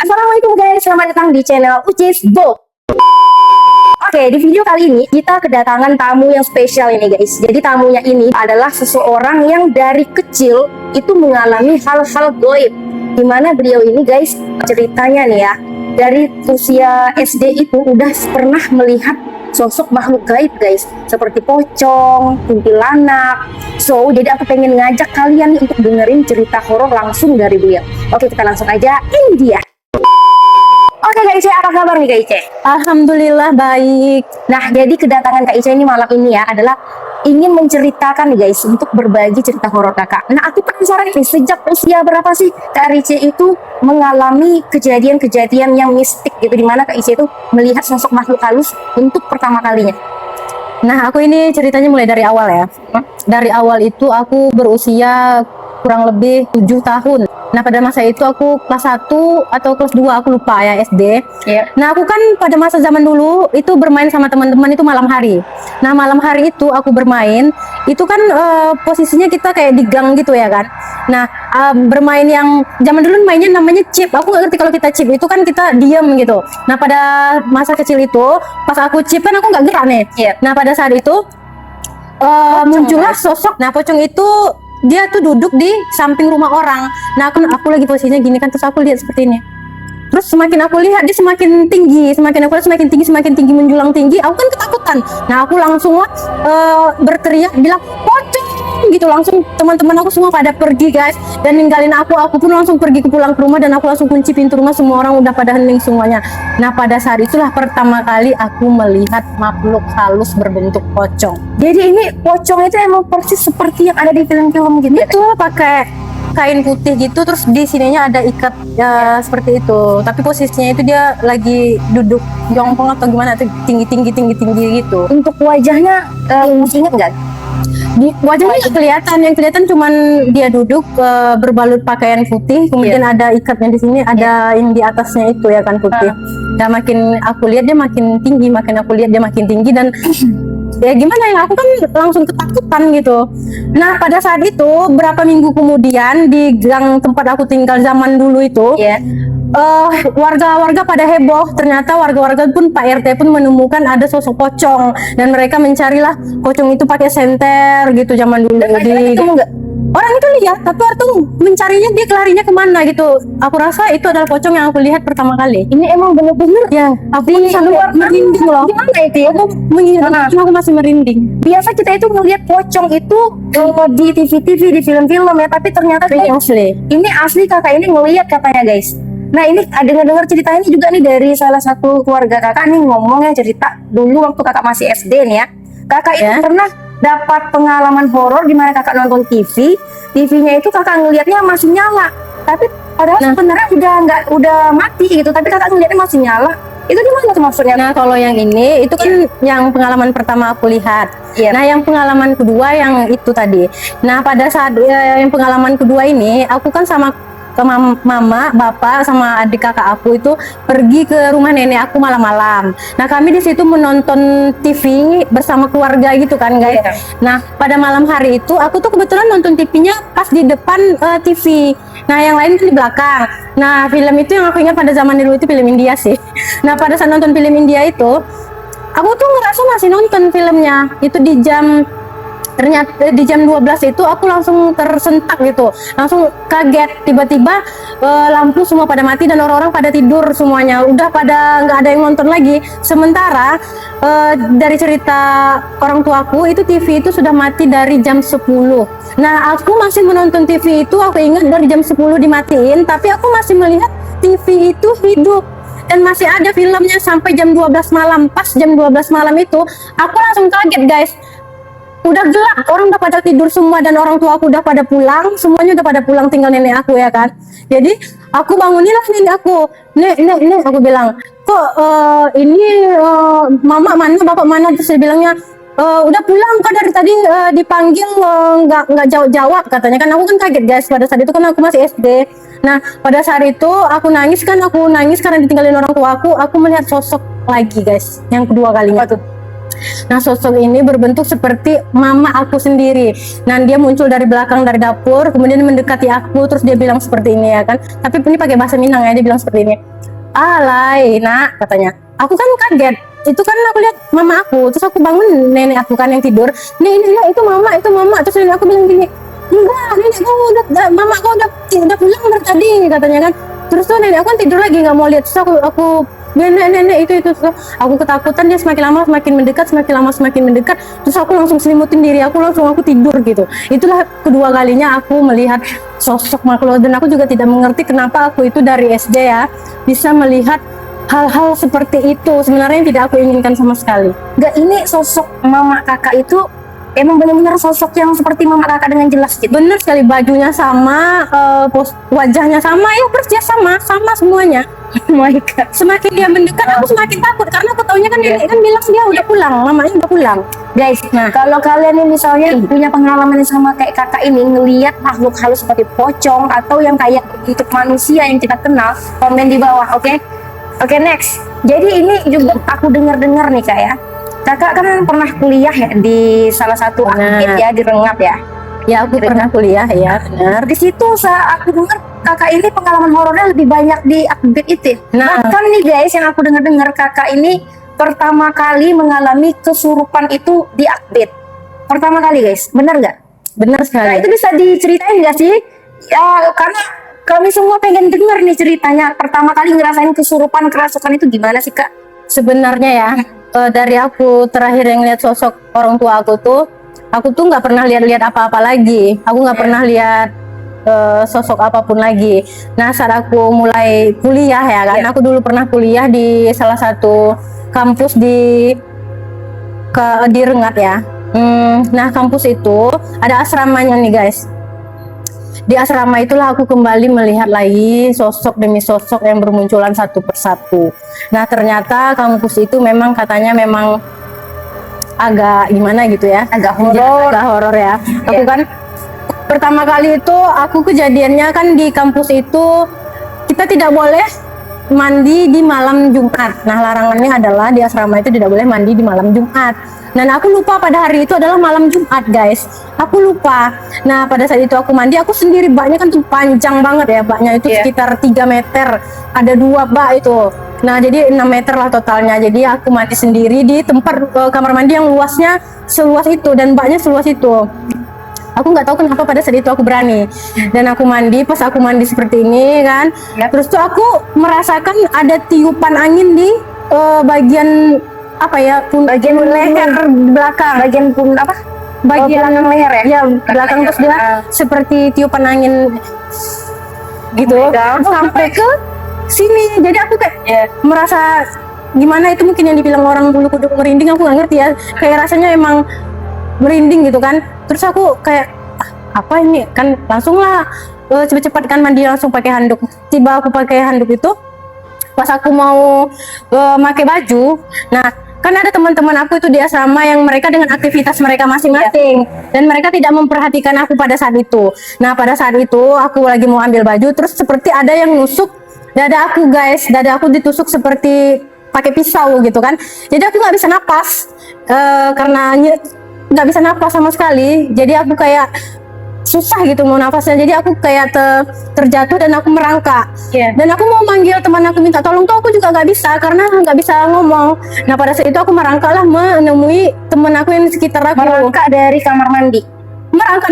Assalamualaikum guys, selamat datang di channel Ucis Bo. Oke, di video kali ini kita kedatangan tamu yang spesial ini guys. Jadi tamunya ini adalah seseorang yang dari kecil itu mengalami hal-hal goib. Dimana beliau ini guys, ceritanya nih ya, dari usia SD itu udah pernah melihat sosok makhluk gaib guys, seperti pocong, kuntilanak. So, jadi aku pengen ngajak kalian untuk dengerin cerita horor langsung dari beliau. Oke, kita langsung aja, ini dia. Oke Kak Ice, apa kabar nih Kak Ice? Alhamdulillah baik. Nah, jadi kedatangan Kak Ice ini malam ini ya adalah ingin menceritakan nih guys, untuk berbagi cerita horor kakak. Nah, aku penasaran nih, sejak usia berapa sih Kak Ice itu mengalami kejadian-kejadian yang mistik gitu, dimana Kak Ice itu melihat sosok makhluk halus untuk pertama kalinya? Nah, aku ini ceritanya mulai dari awal ya. Dari awal itu aku berusia kurang lebih 7 tahun. Nah, pada masa itu aku kelas 1 atau kelas 2, aku lupa ya, SD. Yeah. Nah, aku kan pada masa zaman dulu itu bermain sama teman-teman itu malam hari. Nah, malam hari itu aku bermain, itu kan posisinya kita kayak di gang gitu ya kan. Nah, bermain yang zaman dulu mainnya namanya chip. Aku nggak ngerti kalau kita chip itu kan kita diem gitu. Nah, pada masa kecil itu pas aku chip kan aku nggak gerak nih. Yeah. Nah, pada saat itu muncullah sosok. Nah, pocong itu dia tuh duduk di samping rumah orang. Nah, aku lagi posisinya gini kan, terus aku lihat seperti ini. Terus semakin aku lihat dia semakin tinggi, semakin aku lihat semakin tinggi menjulang tinggi. Aku kan ketakutan. Nah, aku langsung berteriak bilang pocong gitu, langsung teman-teman aku semua pada pergi guys dan ninggalin aku pun langsung pergi pulang ke rumah dan aku langsung kunci pintu rumah, semua orang udah pada hening semuanya. Nah, pada saat itulah pertama kali aku melihat makhluk halus berbentuk pocong. Jadi ini pocong itu emang persis seperti yang ada di film-film gitu? Itu pakai kain putih gitu, terus di sininya ada ikat seperti itu, tapi posisinya itu dia lagi duduk jongkong atau gimana, tinggi gitu. Untuk wajahnya masih ingat nggak? Di wajahnya kelihatan, yang kelihatan cuman dia duduk berbalut pakaian putih, kemudian ada ikatnya di sini, ada yang di atasnya itu ya kan putih. Dan makin aku lihat dia makin tinggi, dan ya gimana ya, aku kan langsung ketakutan gitu. Nah, pada saat itu berapa minggu kemudian di gang tempat aku tinggal zaman dulu itu, warga-warga pada heboh. Ternyata warga-warga pun, Pak RT pun menemukan ada sosok pocong dan mereka mencarilah pocong itu pakai senter gitu zaman dulu. Orang itu lihat, tapi waktu mencarinya dia larinya kemana gitu. Aku rasa itu adalah pocong yang aku lihat pertama kali. Ini emang bener-bener Ya, aku sampai merinding loh. Gimana itu ya? Aku masih merinding. Biasa kita itu ngelihat pocong itu di TV-TV, di film-film ya, tapi ternyata Ini asli. ini asli kakak ini ngelihat katanya guys. Nah, ini dengar cerita ini juga nih dari salah satu keluarga kakak nih, ngomongnya cerita dulu waktu kakak masih SD nih ya. Kakak itu pernah dapat pengalaman horor di mana kakak nonton TV. TV-nya itu kakak ngelihatnya masih nyala. Tapi padahal sebenarnya udah mati gitu, tapi kakak ngelihatnya masih nyala. Itu gimana tuh maksudnya? Nah, kalau yang ini itu kan yang pengalaman pertama aku lihat. Nah, yang pengalaman kedua yang itu tadi. Nah, pada saat yang pengalaman kedua ini, aku kan sama mama, bapak, sama adik kakak aku itu pergi ke rumah nenek aku malam-malam. Nah, kami di situ menonton TV bersama keluarga gitu kan guys. Nah, pada malam hari itu aku tuh kebetulan nonton TV-nya pas di depan TV. Nah, yang lain tuh di belakang. Nah, film itu yang aku ingat pada zaman dulu itu film India sih. Nah, pada saat nonton film India itu, aku tuh ngerasa masih nonton filmnya. Itu ternyata di jam 12 itu aku langsung tersentak gitu, langsung kaget, tiba-tiba lampu semua pada mati dan orang-orang pada tidur semuanya, udah pada nggak ada yang nonton lagi. Sementara dari cerita orang tuaku itu TV itu sudah mati dari jam 10. Nah, aku masih menonton TV itu, aku ingat dari jam 10 dimatiin, tapi aku masih melihat TV itu hidup dan masih ada filmnya sampai jam 12 malam. Pas jam 12 malam itu aku langsung kaget guys. Udah gelap, orang udah pada tidur semua dan orang tua aku udah pada pulang, semuanya udah pada pulang, tinggal nenek aku ya kan. Jadi aku bangunilah nenek aku, nek, aku bilang, kok ini mama mana, bapak mana? Terus dia bilangnya, udah pulang kok dari tadi, dipanggil nggak jawab katanya kan. Aku kan kaget guys, pada saat itu kan aku masih SD. Nah, pada saat itu aku nangis karena ditinggalin orang tua aku melihat sosok lagi guys, yang kedua kalinya tuh. Nah, sosok ini berbentuk seperti mama aku sendiri. Nah, dia muncul dari belakang, dari dapur, kemudian mendekati aku, terus dia bilang seperti ini ya kan. Tapi ini pakai bahasa Minang ya, dia bilang seperti ini. alay nak, katanya. Aku kan kaget, itu kan aku lihat mama aku, terus aku bangun nenek aku kan yang tidur, ini itu mama, terus nenek aku bilang gini, enggak, nenek kau mama kau udah pulang dari tadi, katanya kan. Terus tuh nenek aku kan tidur lagi nggak mau lihat, terus aku nenek itu terus aku ketakutan, dia semakin lama semakin mendekat, terus aku langsung selimutin diri aku, langsung aku tidur gitu. Itulah kedua kalinya aku melihat sosok makhluk, dan aku juga tidak mengerti kenapa aku itu dari SD ya bisa melihat hal-hal seperti itu. Sebenarnya tidak aku inginkan sama sekali. Enggak, ini sosok mama kakak itu emang benar-benar sosok yang seperti mama kakak dengan jelas gitu. Bener sekali, bajunya sama, wajahnya sama, ya persis sama semuanya. Oh my god. Semakin dia mendekat, aku semakin takut karena aku taunya kan dia kan bilang dia udah pulang, mamanya udah pulang. Guys, nah kalau kalian ini misalnya punya pengalaman yang sama kayak kakak ini, ngelihat makhluk halus seperti pocong atau yang kayak bentuk manusia yang kita kenal, komen di bawah, oke? Oke, next. Jadi ini juga aku dengar-dengar nih kak ya. Kakak kan pernah kuliah ya di salah satu aktif ya, di Rengat ya. Ya, aku pernah kuliah ya, benar. Di situ saat aku dengar kakak ini pengalaman horornya lebih banyak di Akbit itu. Nah. Bahkan nih guys, yang aku dengar kakak ini pertama kali mengalami kesurupan itu di Akbit. Pertama kali guys, benar nggak? Benar Nah, sekali. itu bisa diceritain nggak sih? Ya, karena kami semua pengen dengar nih ceritanya. Pertama kali ngerasain kesurupan, kerasukan itu gimana sih kak? Sebenarnya ya, dari aku terakhir yang lihat sosok orang tua aku tuh nggak pernah lihat apa-apa lagi. Aku nggak pernah lihat sosok apapun lagi. Nah, saat aku mulai kuliah ya kan, aku dulu pernah kuliah di salah satu kampus di Rengat ya. Nah, kampus itu ada asramanya nih guys. Di asrama itulah aku kembali melihat lagi sosok demi sosok yang bermunculan satu persatu. Nah, ternyata kampus itu memang katanya memang agak gimana gitu ya, agak horor ya. Aku kan pertama kali itu aku kejadiannya kan di kampus itu kita tidak boleh mandi di malam Jumat. Nah, larangannya adalah di asrama itu tidak boleh mandi di malam Jumat. Dan aku lupa pada hari itu adalah malam Jumat guys. Aku lupa. Nah, pada saat itu aku mandi, aku sendiri, baknya kan tuh panjang banget ya, baknya itu sekitar 3 meter. Ada 2 bak itu. Nah, jadi 6 meter lah totalnya. Jadi aku mandi sendiri di tempat kamar mandi yang luasnya seluas itu dan baknya seluas itu. Aku nggak tahu kenapa pada saat itu aku berani, dan aku mandi. Pas aku mandi seperti ini kan, terus tuh aku merasakan ada tiupan angin di bagian apa ya, bagian leher belakang, bagian belakang leher ya? Ya, belakang. Terus dia seperti tiupan angin gitu sampai ke sini. Jadi aku kayak merasa gimana, itu mungkin yang dibilang orang bulu kuduk merinding, aku nggak ngerti ya, kayak rasanya emang merinding gitu kan. Terus aku kayak apa ini kan, langsung lah cepet-cepet kan mandi, langsung pakai handuk. Tiba aku pakai handuk itu, pas aku mau pakai baju, nah kan ada teman-teman aku itu di asrama yang mereka dengan aktivitas mereka masing-masing, dan mereka tidak memperhatikan aku pada saat itu. Nah, pada saat itu aku lagi mau ambil baju, terus seperti ada yang nusuk dada aku guys. Dada aku ditusuk seperti pakai pisau gitu kan. Jadi aku nggak bisa napas karena nggak bisa napas sama sekali. Jadi aku kayak susah gitu mau nafasnya. Jadi aku kayak terjatuh dan aku merangkak. Dan aku mau manggil teman aku minta tolong tuh aku juga nggak bisa karena nggak bisa ngomong. Nah, pada saat itu aku merangkak lah menemui teman aku yang di sekitar aku. Merangkak dari kamar mandi? Merangkak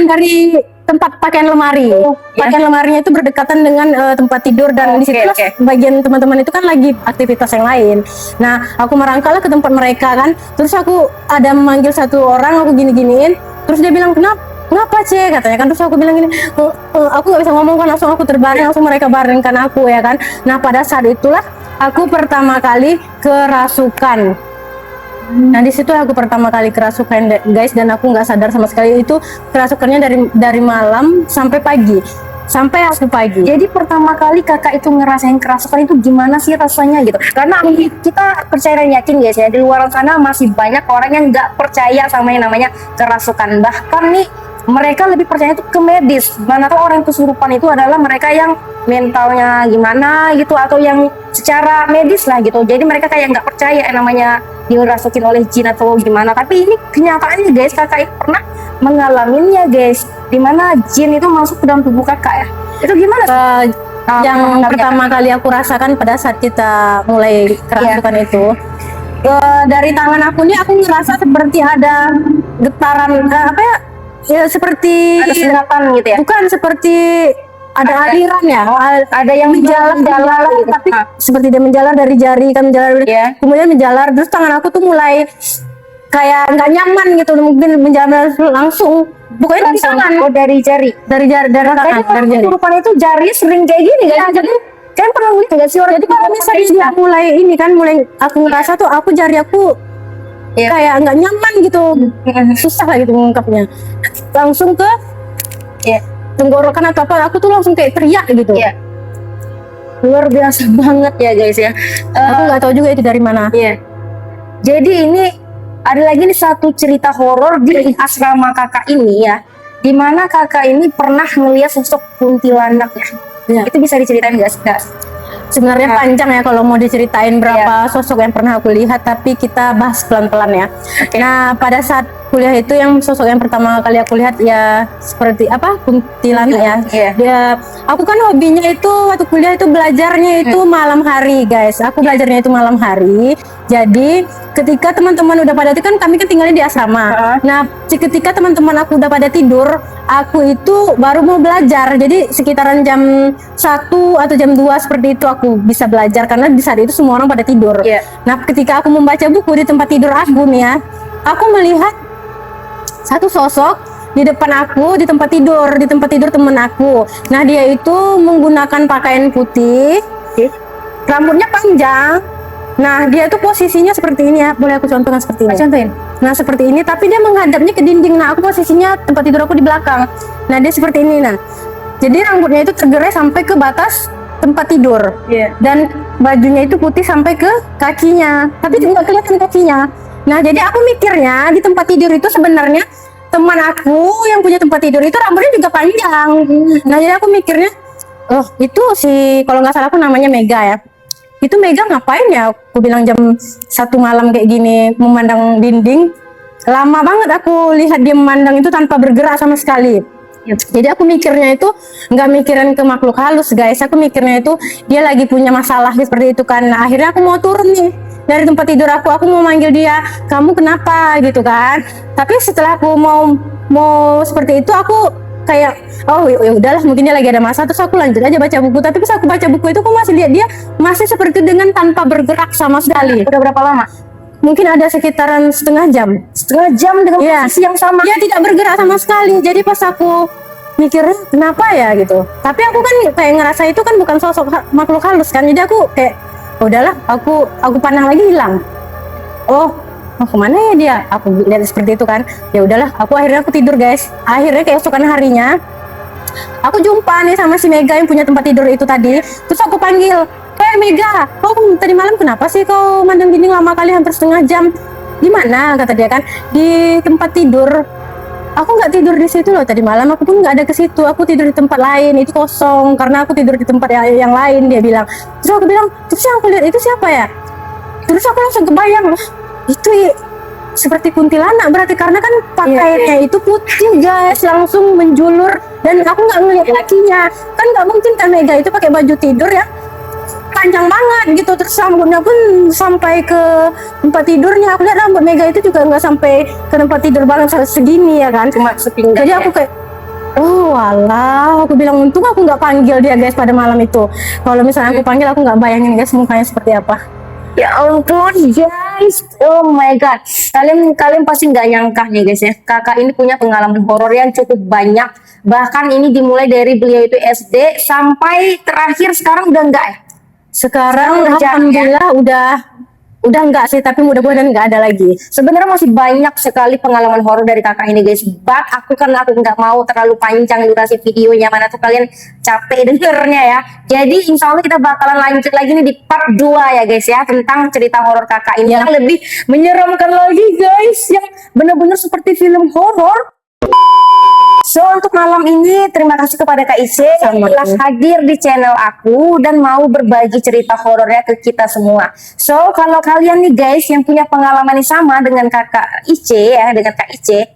dari tempat pakaian lemari. Pakaian lemarinya itu berdekatan dengan tempat tidur, dan di situ bagian teman-teman itu kan lagi aktivitas yang lain. Nah, aku merangkaklah ke tempat mereka kan. Terus aku ada memanggil satu orang, aku gini-giniin. Terus dia bilang, kenapa Cek? Katanya kan. Terus aku bilang gini, aku nggak bisa ngomong kan, langsung aku terbaring, langsung mereka baringkan aku ya kan. Nah, pada saat itulah aku pertama kali kerasukan. Nah, di situ aku pertama kali kerasukan guys, dan aku nggak sadar sama sekali itu kerasukannya dari malam sampai pagi, sampai aku pagi. Jadi pertama kali kakak itu ngerasain kerasukan itu gimana sih rasanya gitu? Karena kita percaya dan yakin guys ya, di luar sana masih banyak orang yang nggak percaya sama yang namanya kerasukan. Bahkan nih mereka lebih percaya itu ke medis. Mana tahu orang kesurupan itu adalah mereka yang mentalnya gimana gitu, atau yang secara medis lah gitu. Jadi mereka kayak nggak percaya yang namanya dirasukin oleh jin atau gimana. Tapi ini kenyataannya guys, kakak itu pernah mengalaminya guys, dimana jin itu masuk ke dalam tubuh kakak ya. Itu gimana sih? yang pertama kali aku rasakan pada saat kita mulai kerasukan itu. Dari tangan aku nih aku ngerasa seperti ada getaran apa ya? Ya seperti ada sengatan gitu ya. Bukan seperti ada aliran ya. Ada yang menjalar gitu. Tapi seperti dia menjalar dari jari kan menjalar. Kemudian menjalar terus tangan aku tuh mulai kayak nggak nyaman gitu, mungkin menjalar langsung. Pokoknya dari tangan. Oh, dari jari. Dari tangan. Dari jari. Rupanya itu jari sering kayak gini kan. Jadi kan pernah lihat nggak sih orang? Jadi kalau misalnya dia mulai ini kan mulai aku ngerasa tuh aku jari aku kayak nggak nyaman gitu, susah lah gitu mengungkapnya. Langsung ke tenggorokan atau apa, aku tuh langsung kayak teriak gitu. Luar biasa banget ya guys ya. Aku nggak tahu juga itu dari mana. Jadi ini ada lagi nih satu cerita horor di asrama kakak ini ya, dimana kakak ini pernah melihat sosok kuntilanak ya. Itu bisa diceritain nggak sih Kak? Sebenarnya panjang ya kalau mau diceritain berapa sosok yang pernah aku lihat, tapi kita bahas pelan-pelan ya. Nah, pada saat kuliah itu yang sosok yang pertama kali aku lihat ya seperti apa? Kuntilanak ya. Dia aku kan hobinya itu waktu kuliah itu belajarnya itu malam hari, guys. Aku belajarnya itu malam hari. Jadi ketika teman-teman udah pada itu kan kami kan tinggalnya di asrama. Nah, ketika teman-teman aku udah pada tidur, aku itu baru mau belajar. Jadi sekitaran jam 1 atau jam 2 seperti itu aku bisa belajar karena di saat itu semua orang pada tidur. Nah, ketika aku membaca buku di tempat tidur aku nih ya, aku melihat satu sosok di depan aku di tempat tidur temen aku. Nah, dia itu menggunakan pakaian putih, rambutnya panjang. Nah, dia tuh posisinya seperti ini ya. Boleh aku contohkan seperti ini? Contohin. Nah, seperti ini, tapi dia menghadapnya ke dinding. Nah, aku posisinya tempat tidur aku di belakang. Nah, dia seperti ini. Nah, jadi rambutnya itu tergerai sampai ke batas tempat tidur. Dan bajunya itu putih sampai ke kakinya. Tapi nggak kelihatan kakinya. Nah, jadi aku mikirnya di tempat tidur itu sebenarnya teman aku yang punya tempat tidur itu rambutnya juga panjang. Nah, jadi aku mikirnya, oh itu si kalau nggak salah aku namanya Mega ya. Itu Mega ngapain ya? Aku bilang jam 1 malam kayak gini memandang dinding. Lama banget aku lihat dia memandang itu tanpa bergerak sama sekali. Jadi aku mikirnya itu nggak mikirin ke makhluk halus guys. Aku mikirnya itu dia lagi punya masalah seperti itu kan. Nah, akhirnya aku mau turun nih dari tempat tidur aku mau manggil dia, kamu kenapa gitu kan. Tapi setelah aku mau seperti itu aku kayak oh ya udahlah mungkin dia lagi ada masalah, terus aku lanjut aja baca buku. Tapi pas aku baca buku itu aku masih lihat dia masih seperti dengan tanpa bergerak sama sekali. Udah berapa lama? Mungkin ada sekitaran setengah jam dengan posisi yang sama. Dia tidak bergerak sama sekali. Jadi pas aku mikirnya kenapa ya gitu. Tapi aku kan kayak ngerasa itu kan bukan sosok makhluk halus kan. Jadi aku kayak udahlah aku pandang lagi hilang. Oh kemana ya dia? Aku lihat seperti itu kan. Ya udahlah, akhirnya aku tidur guys. Akhirnya keesokan harinya aku jumpa nih sama si Mega yang punya tempat tidur itu tadi. Terus aku panggil, Mega, kau tadi malam kenapa sih kau mandang dinding lama kali hampir setengah jam? Gimana? Kata dia kan, di tempat tidur. Aku nggak tidur di situ loh tadi malam. Aku pun nggak ada ke situ. Aku tidur di tempat lain. Itu kosong karena aku tidur di tempat yang lain. Dia bilang. Terus aku bilang, terus yang aku lihat itu siapa ya? Terus aku langsung kebayang, itu seperti kuntilanak berarti karena kan pakaiannya itu putih guys, langsung menjulur dan aku nggak ngeliat kakinya. Kan nggak mungkin kan Mega itu pakai baju tidur ya panjang banget gitu, terus rambutnya pun sampai ke tempat tidurnya. Aku lihat rambut Mega itu juga nggak sampai ke tempat tidur banget segini ya kan, cuma sepinggang. Jadi aku kayak oh alah, aku bilang untung aku nggak panggil dia guys pada malam itu. Kalau misalnya aku panggil aku nggak bayangin guys mukanya seperti apa. Ya ampun guys, oh my god, kalian pasti nggak nyangka nih guys ya, kakak ini punya pengalaman horor yang cukup banyak. Bahkan ini dimulai dari beliau itu SD sampai terakhir sekarang udah enggak ya? Sekarang alhamdulillah udah enggak sih, tapi mudah-mudahan enggak ada lagi. Sebenarnya masih banyak sekali pengalaman horor dari kakak ini guys. But karena aku nggak mau terlalu panjang durasi videonya, mana tuh kalian capek dengernya ya. Jadi insya Allah kita bakalan lanjut lagi nih di part 2 ya guys ya, tentang cerita horor kakak ini yang lebih menyeramkan lagi guys, yang benar-benar seperti film horor. So untuk malam ini terima kasih kepada Kak Ice yang telah hadir di channel aku dan mau berbagi cerita horornya ke kita semua. So kalau kalian nih guys yang punya pengalaman yang sama dengan Kakak Ice ya, dengan Kak Ice,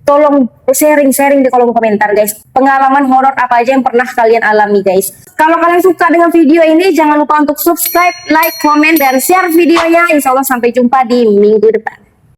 tolong sharing di kolom komentar guys. Pengalaman horor apa aja yang pernah kalian alami guys. Kalau kalian suka dengan video ini, jangan lupa untuk subscribe, like, komen, dan share videonya. Insya Allah sampai jumpa di minggu depan.